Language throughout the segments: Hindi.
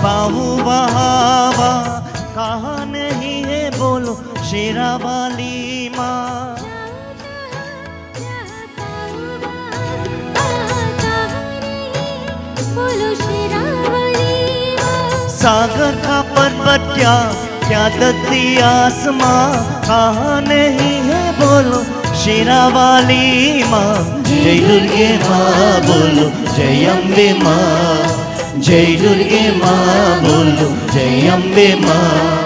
पाऊँ वहावा, कहाँ नहीं है बोलो शेरा वाली माँ। सागर का पर्वत क्या दत्ती आसमां, कहाँ नहीं है बोलो शेरा वाली माँ। जय दुर्गे माँ बोलो जय अम्बे माँ, जय दुर्गे माँ बोलो जय अम्बे माँ,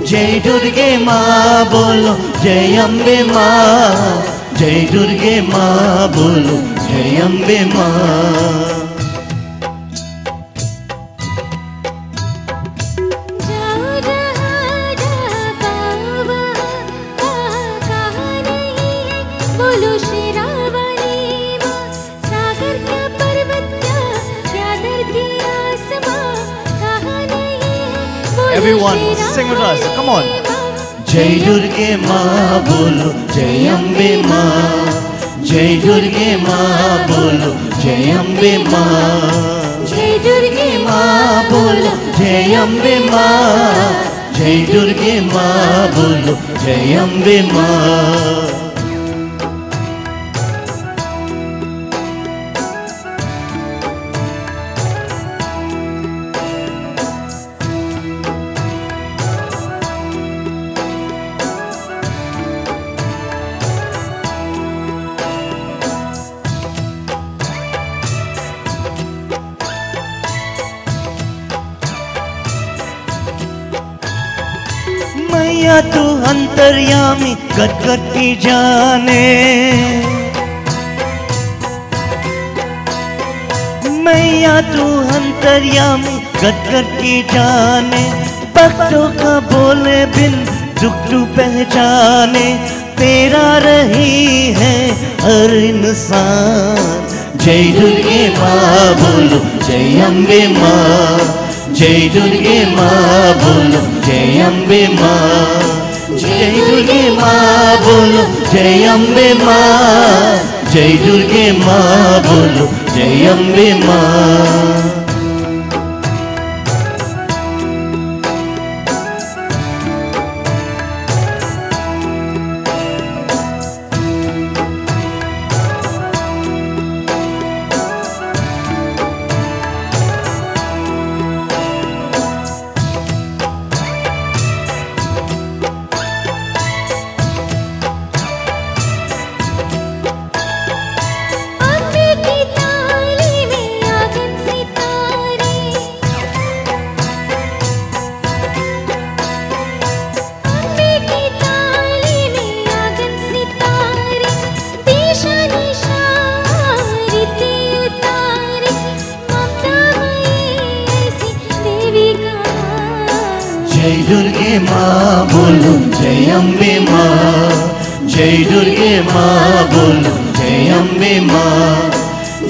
जय दुर्गे माँ बोलो जय अम्बे माँ, जय दुर्गे माँ बोलो जय अम्बे माँ। Everyone, sing with us. Come on. जय दुर्गे माँ बोलो जय अम्बे माँ, जय दुर्गे माँ बोलो जय अम्बे माँ, जय दुर्गे माँ बोलो जय अम्बे माँ, जय दुर्गे माँ बोलो जय अम्बे माँ। मैया तू अंतर्यामी गट की जाने, मैया तू अंतर्यामी गट की जाने, भक्तों का बोले बिन दुख तू पहचाने, तेरा रही है हर इंसान। जय दुर्गे माँ बोलो जय अम्बे माँ, जय दुर्गे माँ बोलो जय अम्बे माँ, जय दुर्गे माँ बोलो जय अम्बे माँ, जय दुर्गे माँ बोलो जय अम्बे माँ। जय दुर्गे माँ बोलो जय अम्बे माँ, जय दुर्गे माँ बोलो जय अम्बे माँ,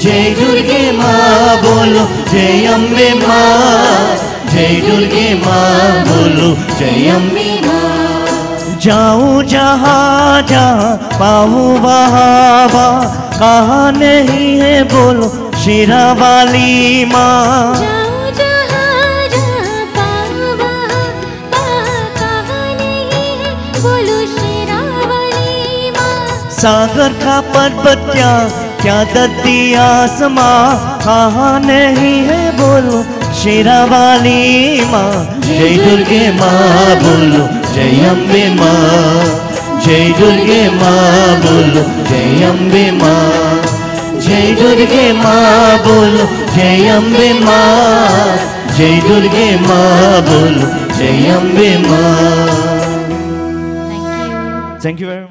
जय दुर्गे माँ बोलो जय अम्बे माँ, जय दुर्गे माँ बोलो जय अम्बे माँ। जाऊँ जहाँ जहाँ पाऊँ वहाँ वहाँ, कहाँ नहीं है बोलो शेरा वाली माँ। सागर का पर्वत क्या दत्ती आसमां, कहाँ नहीं है बोलो शेरा वाली माँ। जय दुर्गे माँ बोलो जय अम्बे माँ, जय दुर्गे माँ बोलो जय अम्बे माँ, जय दुर्गे माँ बोलो जय अम्बे माँ, जय दुर्गे माँ बोलो जय अम्बे माँ। Thank you. Thank you very much.